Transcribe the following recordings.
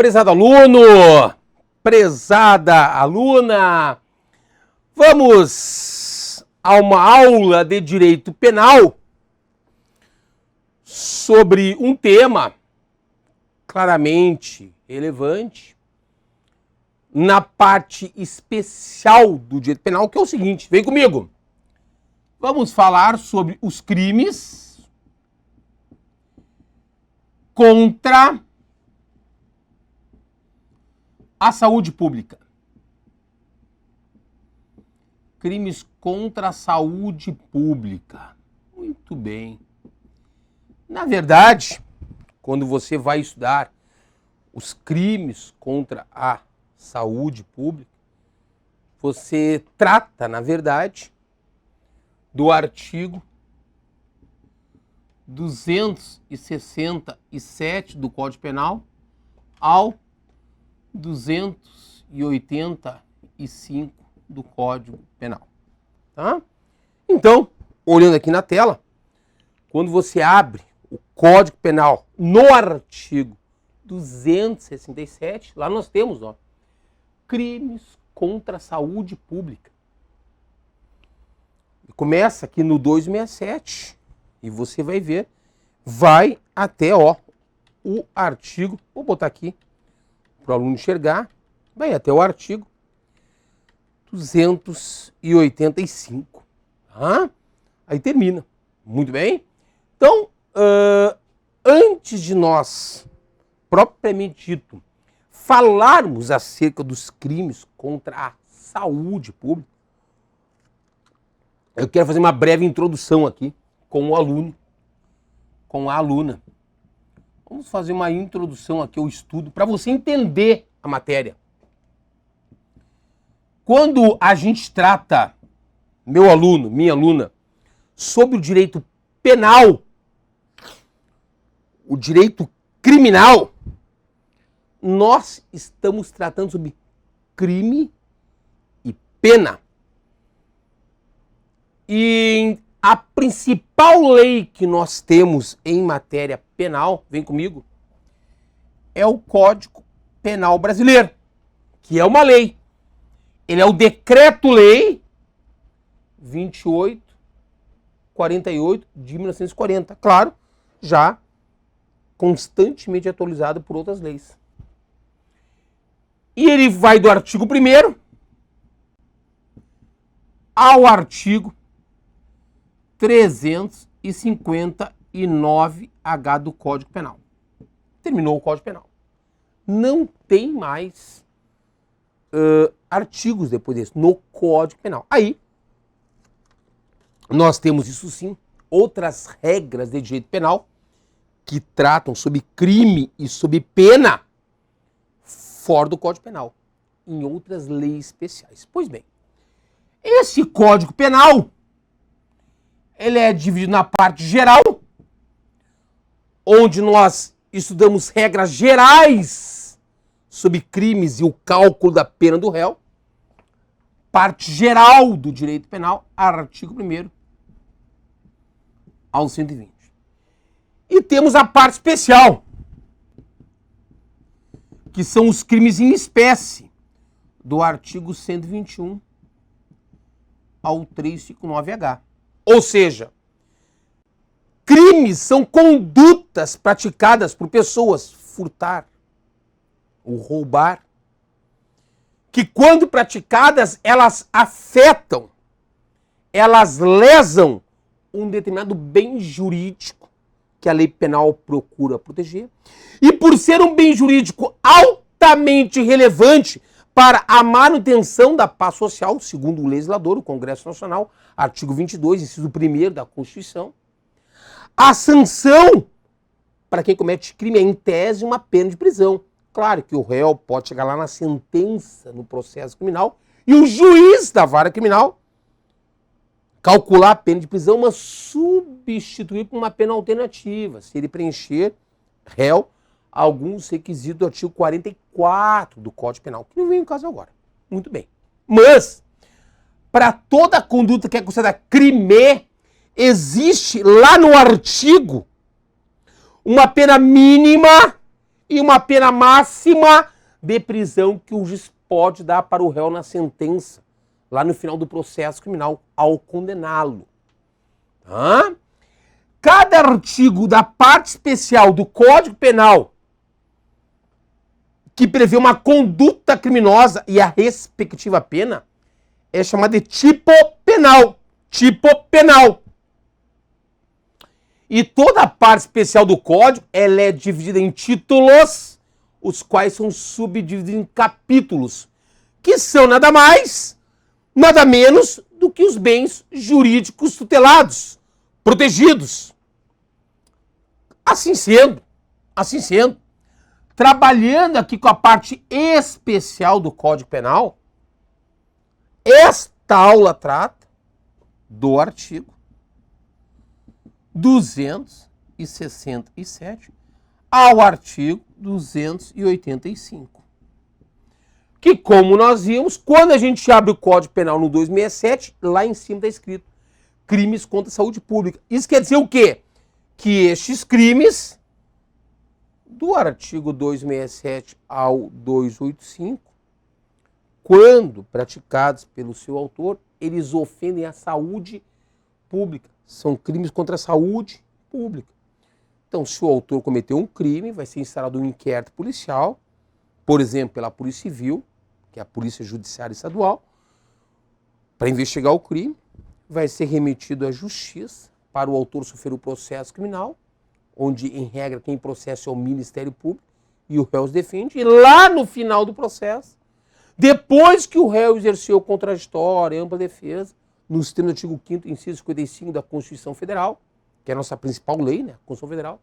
prezado aluno, prezada aluna, vamos a uma aula de direito penal sobre um tema claramente relevante na parte especial do direito penal, que é o seguinte, vem comigo. Vamos falar sobre os crimes contra a saúde pública. Crimes contra a saúde pública. Muito bem. Na verdade, quando você vai estudar os crimes contra a saúde pública, você trata, na verdade, do artigo 267 do Código Penal ao 285 do Código Penal. Tá? Então, olhando aqui na tela, quando você abre o Código Penal no artigo 267, lá nós temos, ó, crimes contra a saúde pública. Começa aqui no 267 e você vai ver, vai até, ó, o artigo, vou botar aqui para o aluno enxergar, vai até o artigo 285. Tá? Aí termina. Muito bem? Então, antes de nós, propriamente dito, falarmos acerca dos crimes contra a saúde pública, eu quero fazer uma breve introdução aqui com o aluno, com a aluna. Vamos fazer uma introdução aqui ao estudo para você entender a matéria. Quando a gente trata, meu aluno, minha aluna, sobre o direito penal, o direito criminal, nós estamos tratando sobre crime e pena. E a principal lei que nós temos em matéria penal, vem comigo, é o Código Penal Brasileiro, que é uma lei. Ele é o Decreto-Lei 2848 de 1940. Claro, já constantemente atualizado por outras leis. E ele vai do artigo 1º ao artigo 359H do Código Penal. Terminou o Código Penal. Não tem mais artigos depois desse, no Código Penal. Aí, nós temos, isso sim, outras regras de direito penal que tratam sobre crime e sobre pena fora do Código Penal, em outras leis especiais. Pois bem, esse Código Penal, ele é dividido na parte geral, onde nós estudamos regras gerais sobre crimes e o cálculo da pena do réu. Parte geral do direito penal, artigo 1º ao 120. E temos a parte especial, que são os crimes em espécie, do artigo 121 ao 359H. Ou seja, crimes são condutas praticadas por pessoas, furtar ou roubar, que quando praticadas, elas afetam, elas lesam um determinado bem jurídico que a lei penal procura proteger. E por ser um bem jurídico altamente relevante para a manutenção da paz social, segundo o legislador, o Congresso Nacional, artigo 22, inciso 1º da Constituição, a sanção para quem comete crime é, em tese, uma pena de prisão. Claro que o réu pode chegar lá na sentença, no processo criminal, e o juiz da vara criminal calcular a pena de prisão, mas substituir por uma pena alternativa, se ele preencher, réu, alguns requisitos do artigo 44 do Código Penal, que não vem no caso agora. Muito bem. Mas, para toda conduta que é considerada crime, existe lá no artigo uma pena mínima e uma pena máxima de prisão que o juiz pode dar para o réu na sentença, lá no final do processo criminal, ao condená-lo. Tá? Cada artigo da parte especial do Código Penal que prevê uma conduta criminosa e a respectiva pena é chamada de tipo penal. Tipo penal. E toda a parte especial do Código, ela é dividida em títulos, os quais são subdivididos em capítulos, que são nada mais, nada menos do que os bens jurídicos tutelados, protegidos. Assim sendo, trabalhando aqui com a parte especial do Código Penal, esta aula trata do artigo 267 ao artigo 285. Que, como nós vimos, quando a gente abre o Código Penal no 267, lá em cima está escrito crimes contra a saúde pública. Isso quer dizer o quê? Que estes crimes, do artigo 267 ao 285, quando praticados pelo seu autor, eles ofendem a saúde pública. São crimes contra a saúde pública. Então, se o autor cometeu um crime, vai ser instaurado um inquérito policial, por exemplo, pela Polícia Civil, que é a Polícia Judiciária Estadual, para investigar o crime, vai ser remetido à Justiça para o autor sofrer o processo criminal, onde, em regra, quem processa é o Ministério Público e o réu se defende, e lá no final do processo, depois que o réu exerceu contraditório, ampla defesa, nos termos do artigo 5º, inciso 55 da Constituição Federal, que é a nossa principal lei, né, a Constituição Federal,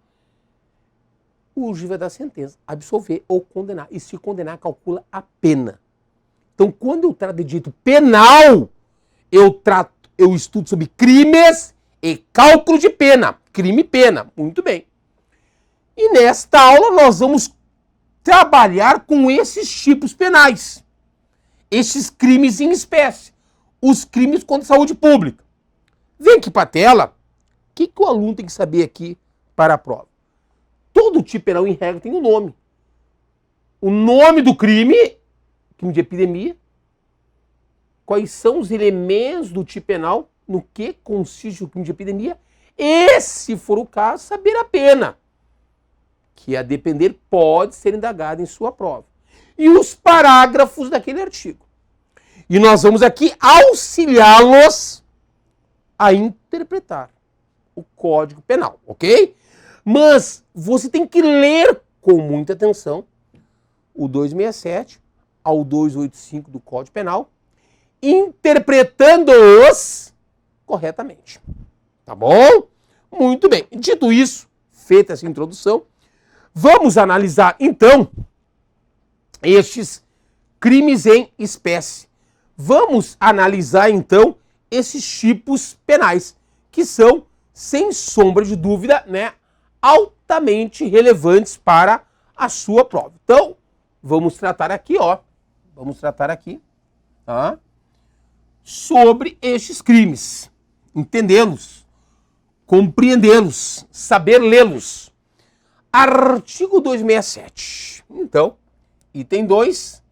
o juiz vai dar sentença, absolver ou condenar. E se condenar, calcula a pena. Então, quando eu trato de direito penal, eu estudo sobre crimes e cálculo de pena. Crime e pena. Muito bem. E nesta aula nós vamos trabalhar com esses tipos penais. Esses crimes em espécie. Os crimes contra a saúde pública. Vem aqui para a tela. O que o aluno tem que saber aqui para a prova? Todo tipo penal, em regra, tem um nome. O nome do crime, crime de epidemia. Quais são os elementos do tipo penal, no que consiste o crime de epidemia. E, se for o caso, saber a pena, que a depender pode ser indagada em sua prova. E os parágrafos daquele artigo. E nós vamos aqui auxiliá-los a interpretar o Código Penal, ok? Mas você tem que ler com muita atenção o 267 ao 285 do Código Penal, interpretando-os corretamente. Tá bom? Muito bem. Dito isso, feita essa introdução, vamos analisar, então, estes crimes em espécie. Vamos analisar, então, esses tipos penais, que são, sem sombra de dúvida, né, altamente relevantes para a sua prova. Então, vamos tratar aqui, tá, sobre estes crimes, entendê-los, compreendê-los, saber lê-los. Artigo 267. Então, item 2,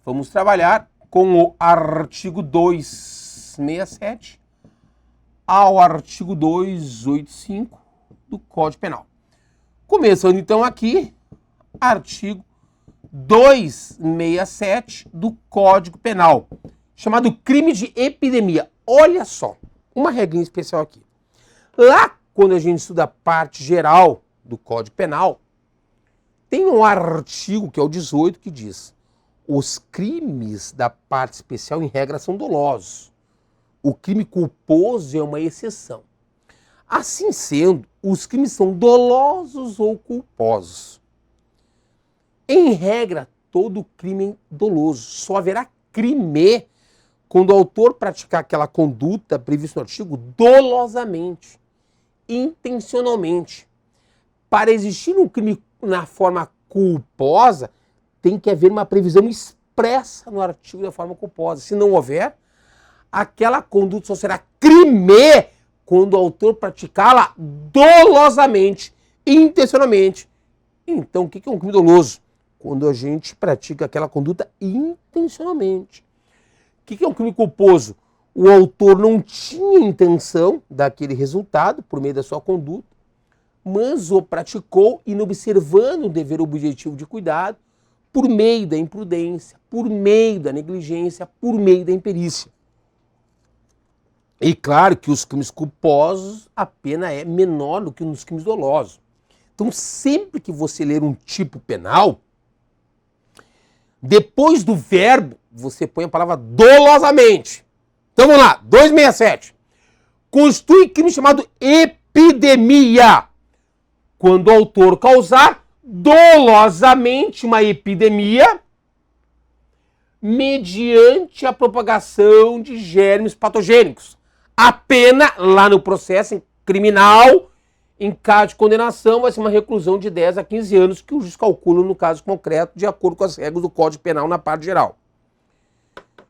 vamos trabalhar com o artigo 267 ao artigo 285 do Código Penal. Começando então aqui, artigo 267 do Código Penal, chamado crime de epidemia. Olha só, uma regrinha especial aqui. Lá, quando a gente estuda a parte geral do Código Penal, tem um artigo, que é o 18, que diz: os crimes da parte especial, em regra, são dolosos. O crime culposo é uma exceção. Assim sendo, os crimes são dolosos ou culposos. Em regra, todo crime é doloso. Só haverá crime quando o autor praticar aquela conduta prevista no artigo dolosamente, intencionalmente. Para existir um crime na forma culposa, tem que haver uma previsão expressa no artigo da forma culposa. Se não houver, aquela conduta só será crime quando o autor praticá-la dolosamente, intencionalmente, Então, o que é um crime doloso? Quando a gente pratica aquela conduta intencionalmente. O que é um crime culposo? O autor não tinha intenção daquele resultado por meio da sua conduta, mas o praticou inobservando o dever objetivo de cuidado por meio da imprudência, por meio da negligência, por meio da imperícia. E claro que os crimes culposos a pena é menor do que nos crimes dolosos. Então, sempre que você ler um tipo penal, depois do verbo, você põe a palavra dolosamente. Então vamos lá, 267. Constitui crime chamado epidemia, quando o autor causar dolosamente uma epidemia mediante a propagação de germes patogênicos. A pena, lá no processo criminal, em caso de condenação, vai ser uma reclusão de 10 a 15 anos, que o juiz calcula no caso concreto, de acordo com as regras do Código Penal na parte geral.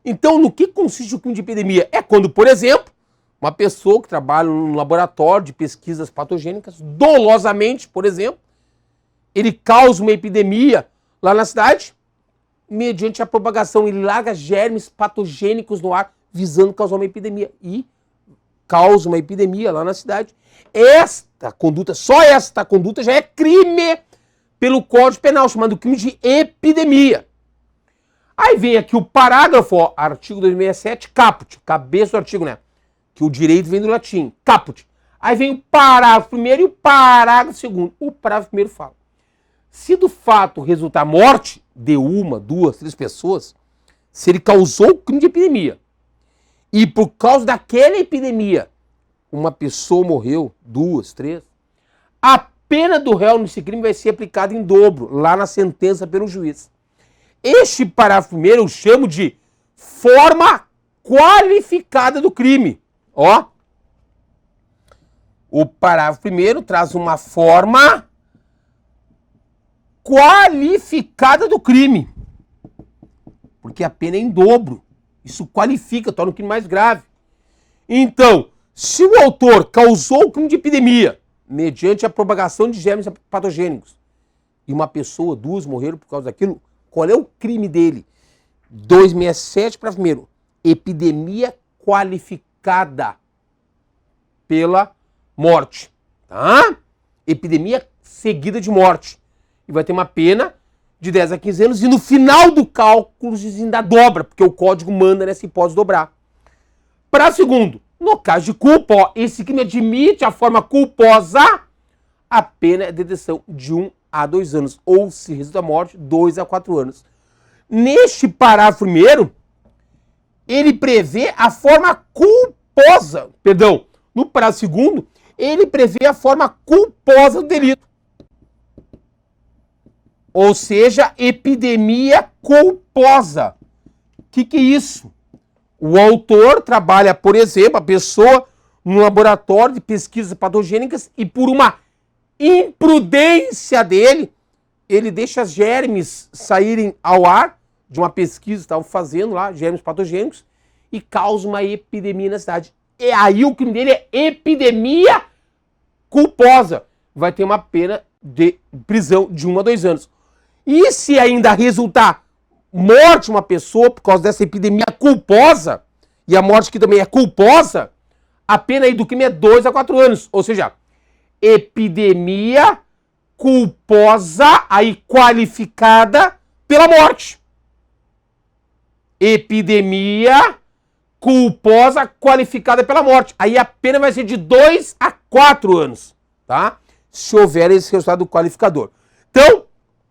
Então, no que consiste o crime de epidemia? É quando, por exemplo, uma pessoa que trabalha num laboratório de pesquisas patogênicas, dolosamente, por exemplo, ele causa uma epidemia lá na cidade, mediante a propagação, ele larga germes patogênicos no ar, visando causar uma epidemia. E causa uma epidemia lá na cidade. Esta conduta, só esta conduta já é crime pelo Código Penal, chamado crime de epidemia. Aí vem aqui o parágrafo, ó, artigo 267, caput, cabeça do artigo, né? Que o direito vem do latim, caput. Aí vem o parágrafo primeiro e o parágrafo segundo. O parágrafo primeiro fala: se do fato resultar morte de uma, duas, três pessoas, se ele causou o crime de epidemia, e por causa daquela epidemia, uma pessoa morreu, duas, três, a pena do réu nesse crime vai ser aplicada em dobro, lá na sentença pelo juiz. Este parágrafo primeiro eu chamo de forma qualificada do crime. Ó, o parágrafo primeiro traz uma forma qualificada do crime, porque a pena é em dobro. Isso qualifica, torna o crime mais grave. Então, se o autor causou o crime de epidemia mediante a propagação de germes patogênicos e uma pessoa, duas morreram por causa daquilo, qual é o crime dele? 267 para primeiro. Epidemia qualificada pela morte. Tá? Epidemia seguida de morte. E vai ter uma pena de 10 a 15 anos e no final do cálculo ainda dobra, porque o código manda nessa hipótese dobrar. Para segundo, no caso de culpa, ó, esse crime admite a forma culposa, a pena é detenção de 1 a 2 anos, ou se resulta a morte, 2 a 4 anos. Neste parágrafo primeiro, ele prevê a forma culposa, perdão, no parágrafo segundo, ele prevê a forma culposa do delito. Ou seja, epidemia culposa. O que é isso? O autor trabalha, por exemplo, a pessoa num laboratório de pesquisas patogênicas e por uma imprudência dele, ele deixa germes saírem ao ar de uma pesquisa que estavam fazendo lá, germes patogênicos, e causa uma epidemia na cidade. E aí o crime dele é epidemia culposa. Vai ter uma pena de prisão de 1 a 2 anos. E se ainda resultar morte de uma pessoa por causa dessa epidemia culposa, e a morte que também é culposa, a pena aí do crime é 2 a 4 anos. Ou seja, epidemia culposa, aí qualificada pela morte. Epidemia culposa qualificada pela morte. Aí a pena vai ser de 2 a 4 anos, tá? Se houver esse resultado qualificador. Então,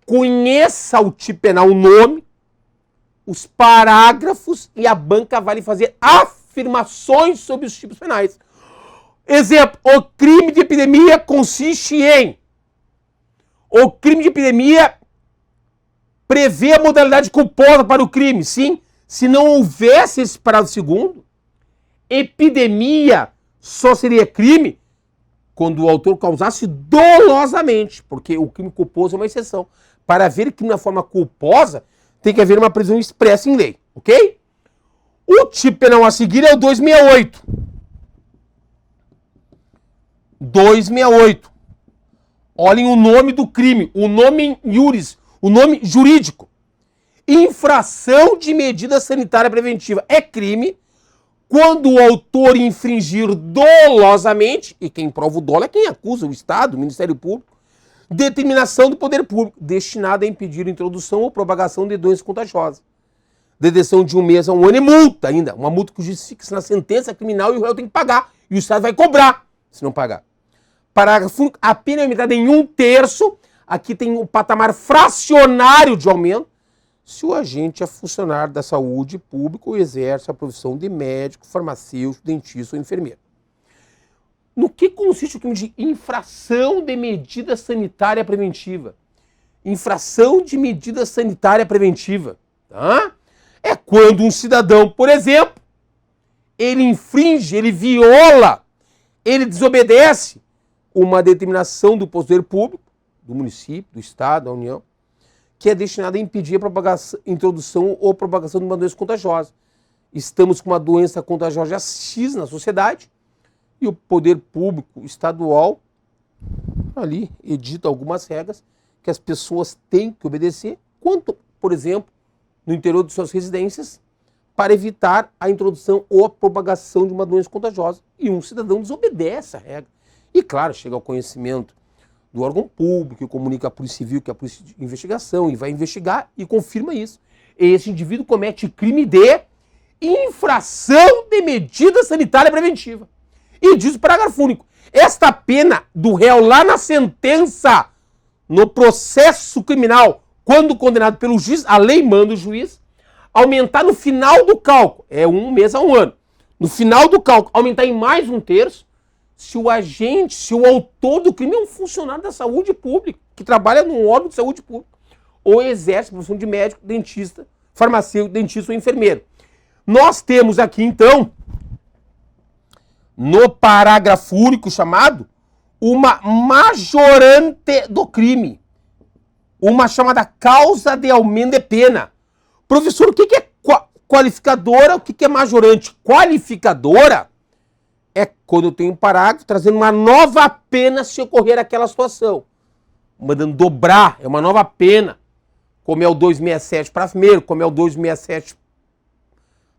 conheça o tipo penal, o nome, os parágrafos e a banca vai lhe fazer afirmações sobre os tipos penais. Exemplo, o crime de epidemia consiste em... O crime de epidemia prevê a modalidade culposa para o crime, sim. Se não houvesse esse parágrafo segundo, epidemia só seria crime quando o autor causasse dolosamente, porque o crime culposo é uma exceção. Para haver crime na forma culposa, tem que haver uma prisão expressa em lei, ok? O tipo penal a seguir é o 268. 268. Olhem o nome do crime, o nome iuris, o nome jurídico. Infração de medida sanitária preventiva. É crime quando o autor infringir dolosamente, e quem prova o dolo é quem acusa, o Estado, o Ministério Público, determinação do poder público, destinada a impedir a introdução ou propagação de doenças contagiosas. Detenção de 1 mês a 1 ano e multa ainda. Uma multa que justifique-se na sentença criminal e o réu tem que pagar. E o Estado vai cobrar se não pagar. Parágrafo único. A pena é aumentada em 1/3. Aqui tem o patamar fracionário de aumento. Se o agente é funcionário da saúde pública ou exerce a profissão de médico, farmacêutico, dentista ou enfermeiro. No que consiste o crime de infração de medida sanitária preventiva? Infração de medida sanitária preventiva. Tá? É quando um cidadão, por exemplo, ele infringe, ele viola, ele desobedece uma determinação do poder público, do município, do Estado, da União, que é destinada a impedir a propagação, introdução ou propagação de uma doença contagiosa. Estamos com uma doença contagiosa X na sociedade e o poder público estadual ali edita algumas regras que as pessoas têm que obedecer, quanto, por exemplo, no interior de suas residências, para evitar a introdução ou a propagação de uma doença contagiosa. E um cidadão desobedece a regra. E, claro, chega ao conhecimento do órgão público, que comunica à Polícia Civil, que é a Polícia de Investigação, e vai investigar e confirma isso. Esse indivíduo comete crime de infração de medida sanitária preventiva. E diz o parágrafo único: esta pena do réu lá na sentença, no processo criminal, quando condenado pelo juiz, a lei manda o juiz aumentar no final do cálculo, é 1 mês a 1 ano, no final do cálculo, aumentar em mais 1/3, se o agente, se o autor do crime é um funcionário da saúde pública, que trabalha num órgão de saúde pública, ou exerce a profissão de médico, dentista, farmacêutico, dentista ou enfermeiro. Nós temos aqui, então, no parágrafo único chamado, uma majorante do crime, uma chamada causa de aumento de pena. Professor, o que é qualificadora, o que é majorante? Qualificadora é quando eu tenho um parágrafo trazendo uma nova pena se ocorrer aquela situação. Mandando dobrar, é uma nova pena. Como é o 267 para primeiro, como é o 267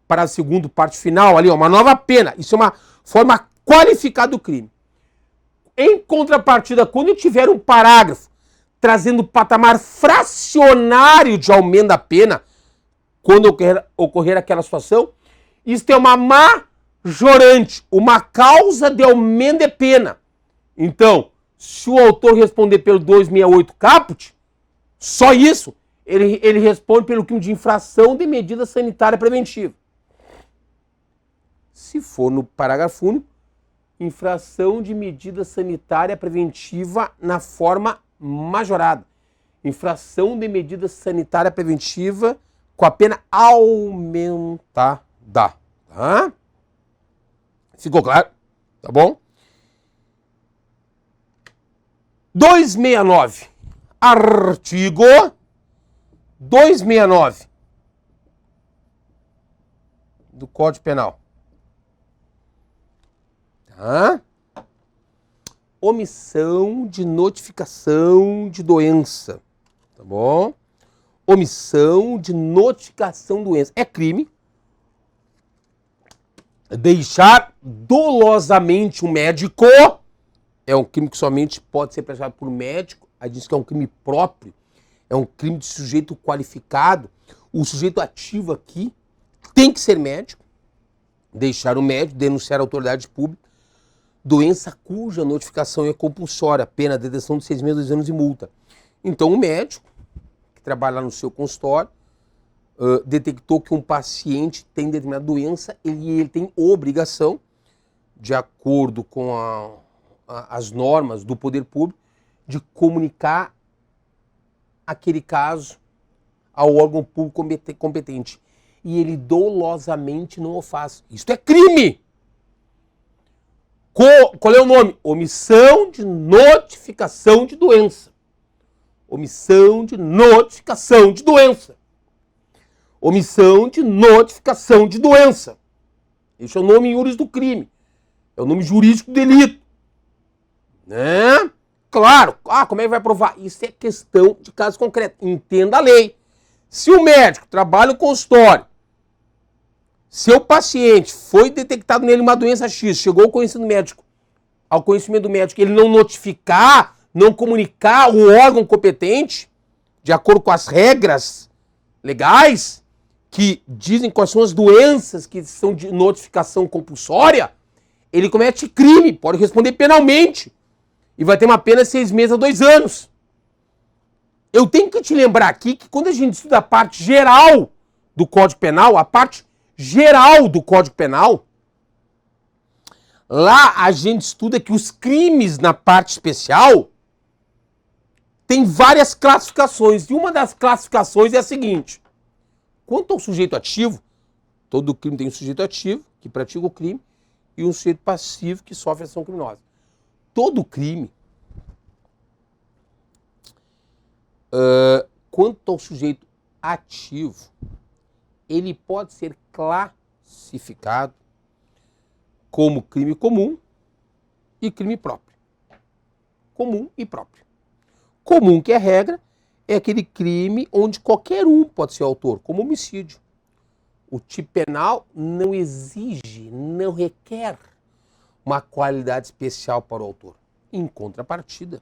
para segundo, parte final, ali, ó, uma nova pena. Isso é uma forma qualificada do crime. Em contrapartida, quando eu tiver um parágrafo trazendo o patamar fracionário de aumento da pena, quando ocorrer aquela situação, isso é uma majorante, uma causa de aumento de pena. Então, se o autor responder pelo 268 caput, só isso, ele responde pelo crime de infração de medida sanitária preventiva. Se for no parágrafo único, infração de medida sanitária preventiva na forma majorada. Infração de medida sanitária preventiva com a pena aumentada. Tá? Ficou claro? Tá bom? 269. Artigo 269 do Código Penal. Tá? Omissão de notificação de doença. Tá bom? Omissão de notificação de doença. É crime deixar dolosamente um médico. É um crime que somente pode ser praticado por médico. Aí diz que é um crime próprio. É um crime de sujeito qualificado. O sujeito ativo aqui tem que ser médico. Deixar o médico, denunciar a autoridade pública. Doença cuja notificação é compulsória. Pena, detenção de 6 meses, 2 anos e multa. Então o médico, que trabalha lá no seu consultório, detectou que um paciente tem determinada doença, ele tem obrigação, de acordo com as normas do poder público, de comunicar aquele caso ao órgão público competente. E ele dolosamente não o faz. Isto é crime! Qual é o nome? Omissão de notificação de doença. Omissão de notificação de doença. Omissão de notificação de doença. Esse é o nome iuris do crime. É o nome jurídico do delito. Né? Claro, como é que vai provar? Isso é questão de caso concreto. Entenda a lei. Se o médico trabalha no consultório, seu paciente foi detectado nele uma doença X, chegou ao conhecimento do médico, ele não notificar, não comunicar o órgão competente, de acordo com as regras legais, que dizem quais são as doenças que são de notificação compulsória, ele comete crime, pode responder penalmente. E vai ter uma pena de 6 meses a 2 anos. Eu tenho que te lembrar aqui que quando a gente estuda a parte geral do Código Penal, lá a gente estuda que os crimes na parte especial tem várias classificações. E uma das classificações é a seguinte: quanto ao sujeito ativo, todo crime tem um sujeito ativo, que pratica o crime, e um sujeito passivo, que sofre ação criminosa. Todo crime, quanto ao sujeito ativo, ele pode ser classificado como crime comum e crime próprio. Comum e próprio. Comum, que é regra, é aquele crime onde qualquer um pode ser autor, como homicídio. O tipo penal não exige, não requer uma qualidade especial para o autor. Em contrapartida,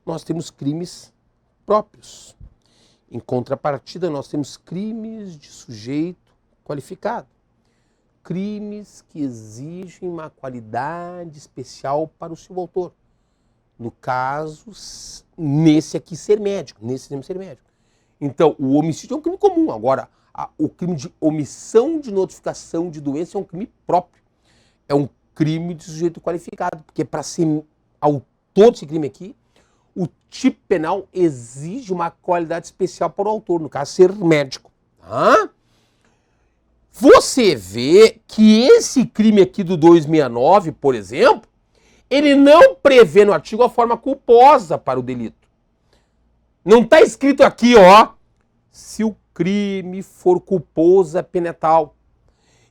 nós temos crimes próprios. Em contrapartida, nós temos crimes de sujeito qualificado. Crimes que exigem uma qualidade especial para o seu autor. No caso, nesse aqui ser médico, Então, o homicídio é um crime comum. Agora, o crime de omissão de notificação de doença é um crime próprio. É um crime de sujeito qualificado, porque para ser autor desse crime aqui, o tipo penal exige uma qualidade especial para o autor, no caso, ser médico. Tá? Você vê que esse crime aqui do 269, por exemplo, ele não prevê no artigo a forma culposa para o delito. Não está escrito aqui, se o crime for culposo, a pena é tal.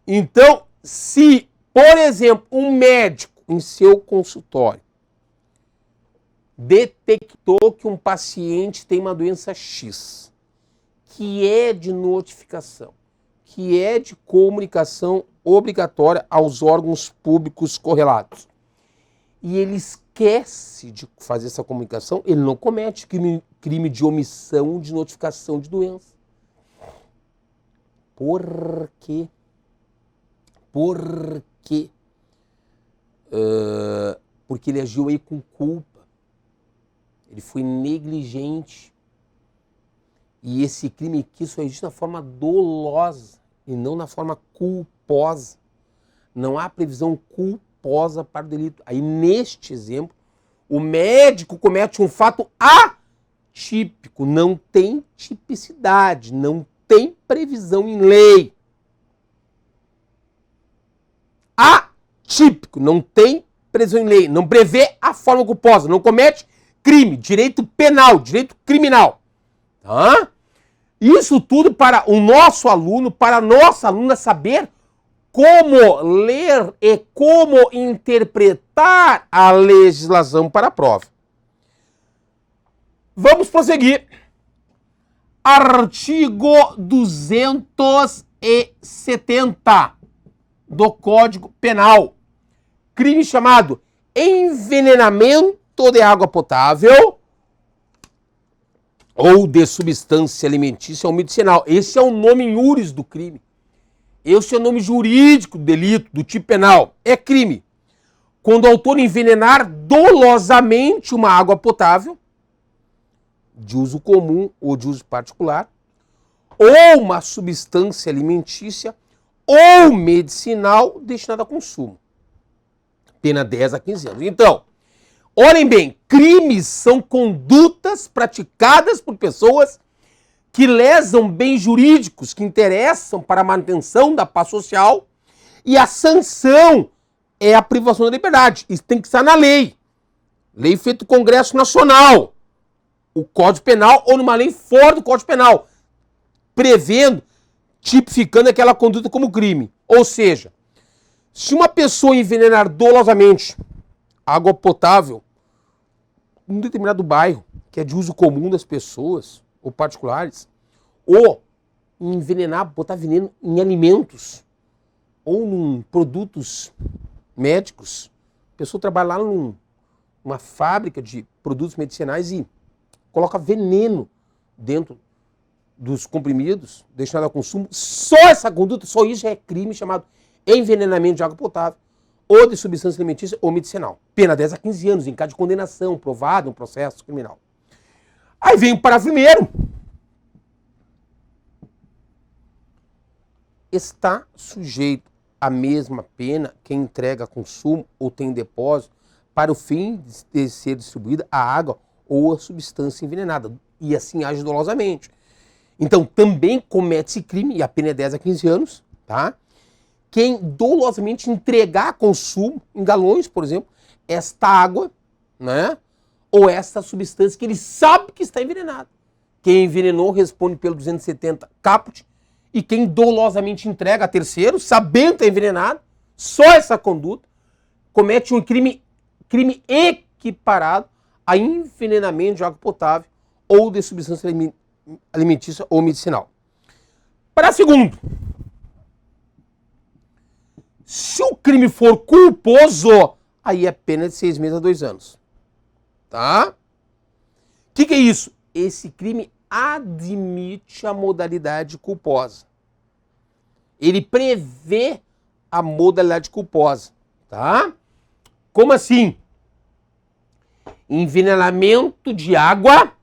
Então, se, por exemplo, um médico em seu consultório detectou que um paciente tem uma doença X, que é de notificação, que é de comunicação obrigatória aos órgãos públicos correlatos, e ele esquece de fazer essa comunicação, ele não comete crime de omissão de notificação de doença. Por quê? Por quê? Porque ele agiu aí com culpa. Ele foi negligente. E esse crime aqui só existe na forma dolosa e não na forma culposa. Não há previsão culposa para o delito. Aí, neste exemplo, o médico comete um fato atípico. Não tem tipicidade, não tem previsão em lei. Atípico, não tem previsão em lei. Não prevê a forma culposa, não comete crime, direito penal, direito criminal. Tá? Isso tudo para o nosso aluno, para a nossa aluna saber como ler e como interpretar a legislação para a prova. Vamos prosseguir. Artigo 270 do Código Penal. Crime chamado envenenamento de água potável ou de substância alimentícia ou medicinal. Esse é o nome em iuris do crime. Esse é o nome jurídico do delito, do tipo penal. É crime quando o autor envenenar dolosamente uma água potável, de uso comum ou de uso particular, ou uma substância alimentícia ou medicinal destinada a consumo. Pena 10 a 15 anos. Então, olhem bem, crimes são condutas praticadas por pessoas que lesam bens jurídicos que interessam para a manutenção da paz social, e a sanção é a privação da liberdade. Isso tem que estar na lei. Lei feita do Congresso Nacional, o Código Penal, ou numa lei fora do Código Penal, prevendo, tipificando aquela conduta como crime. Ou seja, se uma pessoa envenenar dolosamente água potável um determinado bairro, que é de uso comum das pessoas, ou particulares, ou envenenar, botar veneno em alimentos, ou em produtos médicos. A pessoa trabalha lá numa fábrica de produtos medicinais e coloca veneno dentro dos comprimidos destinados ao consumo. Só essa conduta, só isso é crime chamado envenenamento de água potável ou de substância alimentícia ou medicinal. Pena 10 a 15 anos, em caso de condenação, provado um processo criminal. Aí vem o parágrafo primeiro. Está sujeito à mesma pena quem entrega a consumo ou tem depósito para o fim de ser distribuída a água ou a substância envenenada, e assim age dolosamente. Então, também comete-se crime, e a pena é 10 a 15 anos, tá? Quem dolosamente entregar a consumo, em galões, por exemplo, esta água, né? Ou esta substância que ele sabe que está envenenada. Quem envenenou responde pelo 270 caput, e quem dolosamente entrega a terceiro, sabendo que está envenenado, só essa conduta, comete um crime equiparado a envenenamento de água potável ou de substância alimentícia ou medicinal. Para segundo, se o crime for culposo, aí é pena de 6 meses a 2 anos. Tá? O que é isso? Esse crime admite a modalidade culposa. Ele prevê a modalidade culposa. Tá? Como assim? Envenenamento de água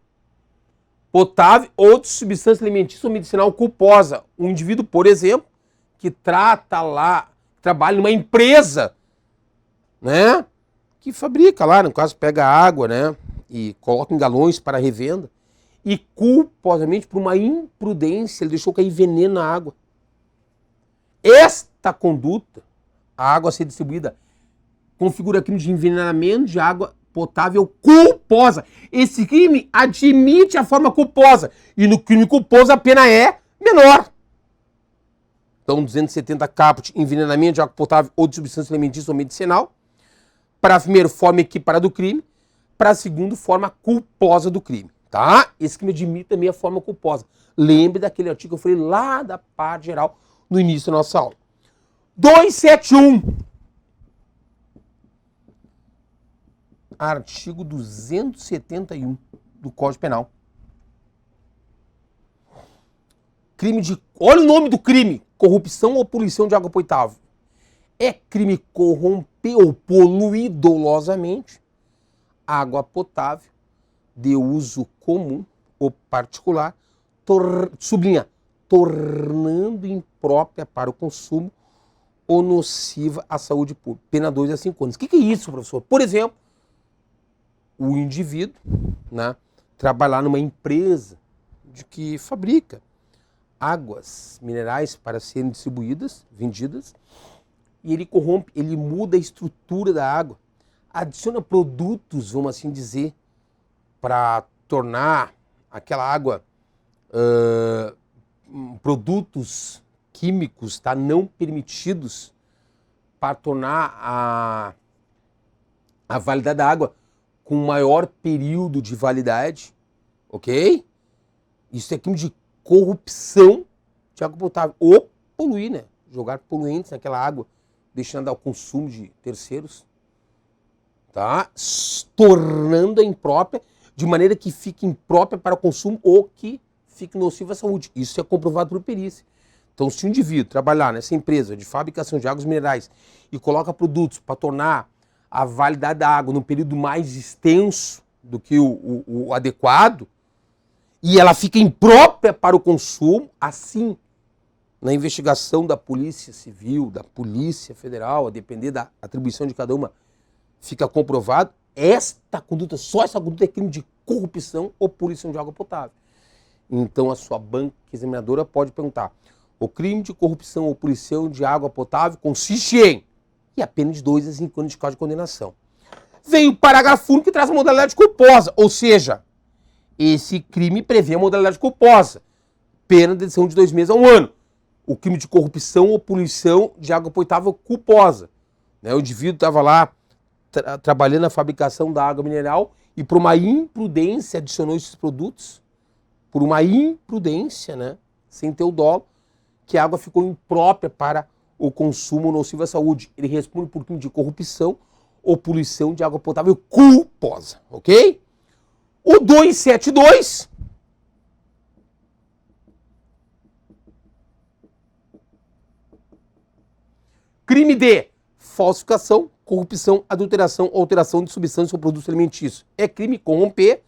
potável ou de substância alimentícia ou medicinal culposa. Um indivíduo, por exemplo, que trabalha numa empresa, né, que fabrica lá, no caso, pega água, né, e coloca em galões para revenda, e culposamente, por uma imprudência, ele deixou cair veneno na água. Esta conduta, a água a ser distribuída, configura crime de envenenamento de água potável culposa. Esse crime admite a forma culposa. E no crime culposo a pena é menor. Então, 270 caput, envenenamento de água potável ou de substância alimentícia ou medicinal. Para a primeira, forma equiparada do crime. Para a segunda, forma culposa do crime. Tá? Esse crime admite também a forma culposa. Lembre daquele artigo que eu falei lá da parte geral no início da nossa aula. 271. Artigo 271 do Código Penal. Crime de... Olha o nome do crime. Corrupção ou poluição de água potável. É crime corromper ou poluir dolosamente água potável de uso comum ou particular, sublinha, tornando imprópria para o consumo ou nociva à saúde pública. Pena 2 a 5 anos. O que é isso, professor? Por exemplo, o indivíduo, né, trabalhar numa empresa de que fabrica águas minerais para serem distribuídas, vendidas, e ele corrompe, ele muda a estrutura da água, adiciona produtos, vamos assim dizer, para tornar aquela água produtos químicos, tá, não permitidos, para tornar a validade da água com maior período de validade, ok? Isso é crime de corrupção de água potável. Ou poluir, né? Jogar poluentes naquela água, deixando ao consumo de terceiros, tá? Tornando a imprópria, de maneira que fique imprópria para o consumo ou que fique nociva à saúde. Isso é comprovado por perícia. Então, se um indivíduo trabalhar nessa empresa de fabricação de águas minerais e coloca produtos para tornar a validade da água num período mais extenso do que o adequado, e ela fica imprópria para o consumo, assim, na investigação da Polícia Civil, da Polícia Federal, a depender da atribuição de cada uma, fica comprovado, esta conduta, só essa conduta é crime de corrupção ou poluição de água potável. Então a sua banca examinadora pode perguntar, o crime de corrupção ou poluição de água potável consiste em... E a pena de 2 a 5 anos de causa de condenação. Vem o parágrafo único que traz a modalidade culposa, ou seja, esse crime prevê a modalidade culposa, pena de detenção de 2 meses a 1 ano. O crime de corrupção ou poluição de água potável culposa. Né? O indivíduo estava lá trabalhando na fabricação da água mineral e por uma imprudência adicionou esses produtos, por uma imprudência, né, sem ter o dolo, que a água ficou imprópria para o consumo nocivo à saúde. Ele responde por crime de corrupção ou poluição de água potável culposa, ok? O 272... crime de falsificação, corrupção, adulteração ou alteração de substância ou produto alimentício. É crime corromper,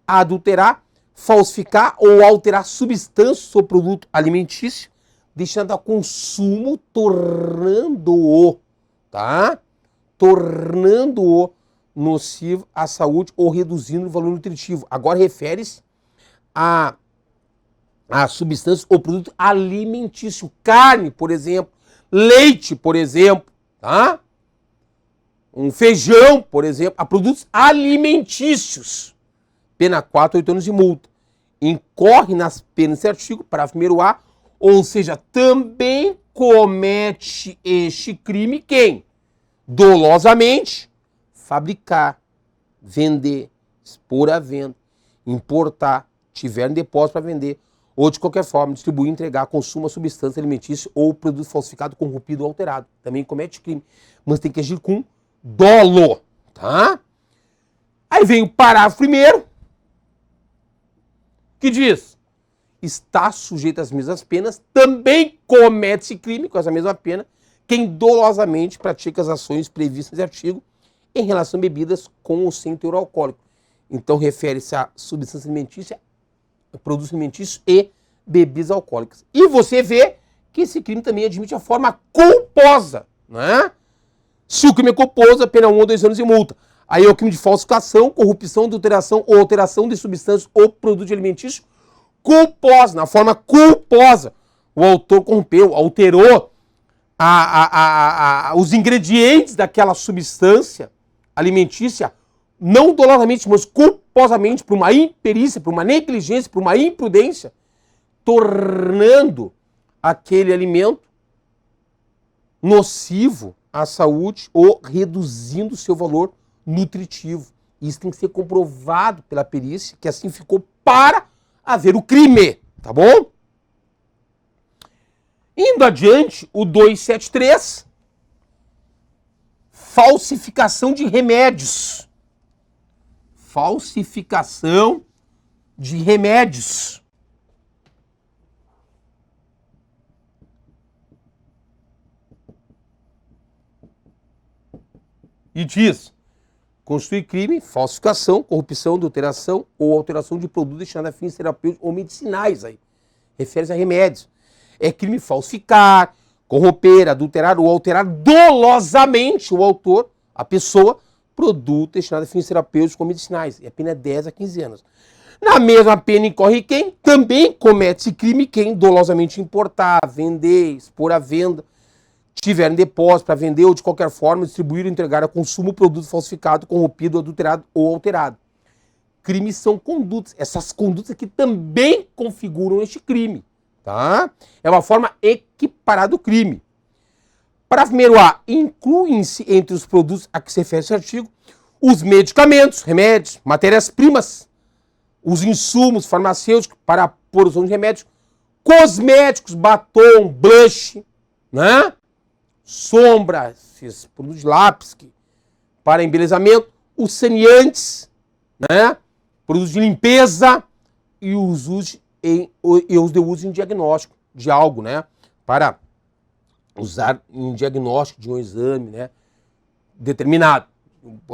adulterar, falsificar ou alterar substância ou produto alimentício, deixando a consumo, tornando-o, tá? Tornando-o nocivo à saúde ou reduzindo o valor nutritivo. Agora refere-se a substância ou produto alimentício. Carne, por exemplo, leite, por exemplo, tá? Um feijão, por exemplo, a produtos alimentícios. Pena 4 a 8 anos de multa. Incorre nas penas desse artigo, parágrafo 1º-A, ou seja, também comete este crime quem? Dolosamente fabricar, vender, expor à venda, importar, tiver em depósito para vender, ou de qualquer forma distribuir, entregar, consumo a substância alimentícia ou produto falsificado, corrompido ou alterado. Também comete crime, mas tem que agir com dolo, tá? Aí vem o parágrafo 1º, que diz: está sujeito às mesmas penas, também comete crime com essa mesma pena, quem dolosamente pratica as ações previstas nesse artigo em relação a bebidas com ou sem teor alcoólico. Então refere-se a substância alimentícia, produtos alimentícios e bebidas alcoólicas. E você vê que esse crime também admite a forma culposa, né? Se o crime é culposo, a pena 1 ou 2 anos de multa. Aí é o crime de falsificação, corrupção, adulteração ou alteração de substância ou produto alimentício culposa, na forma culposa. O autor corrompeu, alterou os ingredientes daquela substância alimentícia, não dolosamente, mas culposamente, por uma imperícia, por uma negligência, por uma imprudência, tornando aquele alimento nocivo à saúde ou reduzindo seu valor nutritivo. Isso tem que ser comprovado pela perícia, que assim ficou para haver o crime, tá bom? Indo adiante, o 273, falsificação de remédios. Falsificação de remédios. E diz: constitui crime, falsificação, corrupção, adulteração ou alteração de produto destinado a fins terapêuticos ou medicinais. Aí refere-se a remédios. É crime falsificar, corromper, adulterar ou alterar dolosamente o autor, a pessoa, produto destinado a fins terapêuticos ou medicinais. E a pena é 10 a 15 anos. Na mesma pena incorre quem? Também comete esse crime quem dolosamente importar, vender, expor à venda, tiver em depósito para vender ou de qualquer forma distribuir ou entregar a consumo produto falsificado, corrompido, adulterado ou alterado. Crimes são condutas. Essas condutas aqui também configuram este crime, tá? É uma forma equiparada do crime. Parágrafo 1º-A. Incluem-se entre os produtos a que se refere esse artigo os medicamentos, remédios, matérias-primas, os insumos farmacêuticos para a produção de remédios, cosméticos, batom, blush, né? Sombra, esses produtos de lápis para embelezamento, os saneantes, né? Produtos de limpeza e os de uso em diagnóstico de algo, né? Para usar em diagnóstico de um exame, né? Determinado.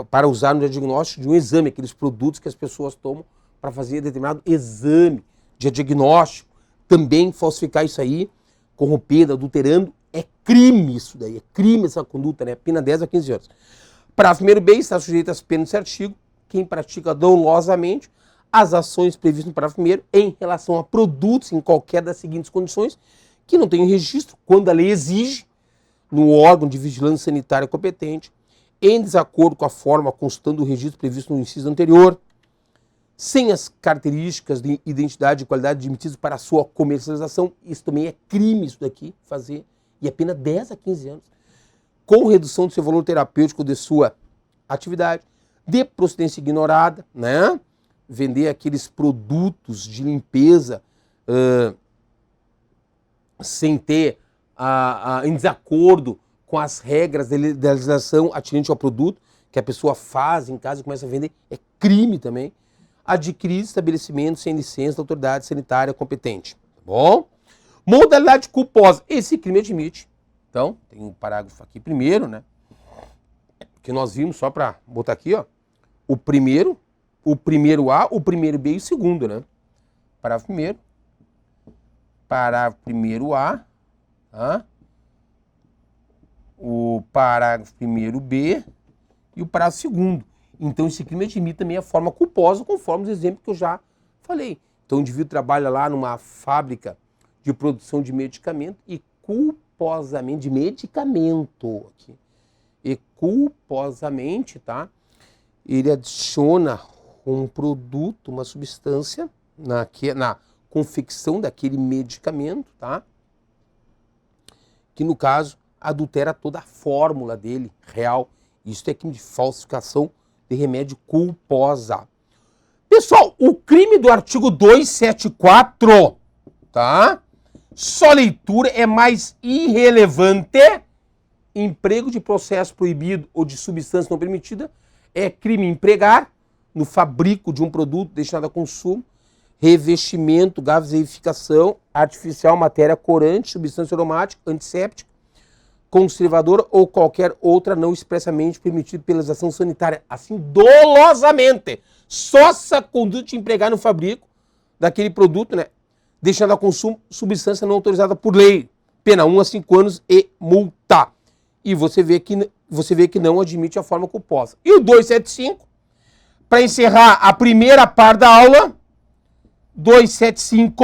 Para usar no diagnóstico de um exame, aqueles produtos que as pessoas tomam para fazer determinado exame de diagnóstico. Também falsificar isso aí, corrompendo, adulterando, é crime isso daí, é crime essa conduta, né? Pena 10 a 15 anos. Parágrafo 1º-B, está sujeito às penas desse artigo quem pratica dolosamente as ações previstas no parágrafo 1º em relação a produtos em qualquer das seguintes condições que não tenham registro, quando a lei exige, no órgão de vigilância sanitária competente, em desacordo com a forma constando o registro previsto no inciso anterior, sem as características de identidade e qualidade admitidas para a sua comercialização. Isso também é crime, isso daqui, fazer, e é pena 10 a 15 anos, com redução do seu valor terapêutico de sua atividade, de procedência ignorada, né? Vender aqueles produtos de limpeza sem ter em desacordo com as regras da legislação atinente ao produto, que a pessoa faz em casa e começa a vender, é crime também. Adquirir estabelecimento sem licença da autoridade sanitária competente, tá bom? Modalidade culposa, esse crime admite. Então, tem um parágrafo aqui primeiro, né? Que nós vimos só para botar aqui, ó. O primeiro A, o primeiro B e o segundo, né? Parágrafo primeiro A, tá? O parágrafo primeiro B e o parágrafo segundo. Então, esse crime admite também a forma culposa, conforme os exemplos que eu já falei. Então, o indivíduo trabalha lá numa fábrica de produção de medicamento e culposamente, de medicamento aqui, e culposamente, tá? Ele adiciona um produto, uma substância na confecção daquele medicamento, tá? Que no caso adultera toda a fórmula dele, real. Isso é crime de falsificação de remédio culposa. Pessoal, o crime do artigo 274, tá? Só leitura é mais irrelevante. Emprego de processo proibido ou de substância não permitida é crime empregar no fabrico de um produto destinado a consumo, revestimento, gaseificação artificial, matéria corante, substância aromática, antisséptica, conservadora ou qualquer outra não expressamente permitida pela legislação sanitária, assim dolosamente. Só essa conduta de empregar no fabrico daquele produto, né, deixando a consumo substância não autorizada por lei, pena 1 a 5 anos e multa. E você vê que não admite a forma culposa. E o 275, para encerrar a primeira parte da aula, 275,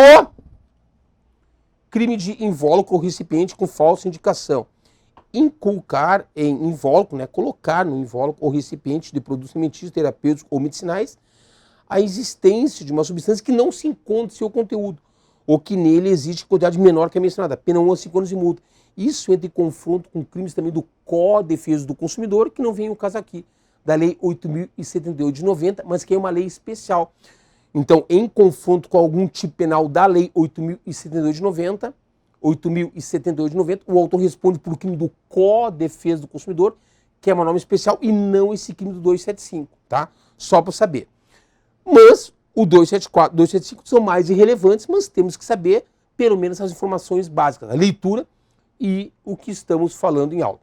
crime de invólucro ou recipiente com falsa indicação. Inculcar em invólucro, né, colocar no invólucro ou recipiente de produtos alimentícios, terapêuticos ou medicinais a existência de uma substância que não se encontra em seu conteúdo, ou que nele existe quantidade menor que a mencionada, pena 1 a 5 anos de multa. Isso entra em confronto com crimes também do Código de Defesa do Consumidor, que não vem o caso aqui, da Lei 8.078 de 90, mas que é uma lei especial. Então, em confronto com algum tipo penal da Lei 8.078 de 90, o autor responde por crime do Código de Defesa do Consumidor, que é uma norma especial, e não esse crime do 275, tá? Só para saber. Mas o 274 e 275 são mais irrelevantes, mas temos que saber pelo menos as informações básicas, a leitura e o que estamos falando em aula.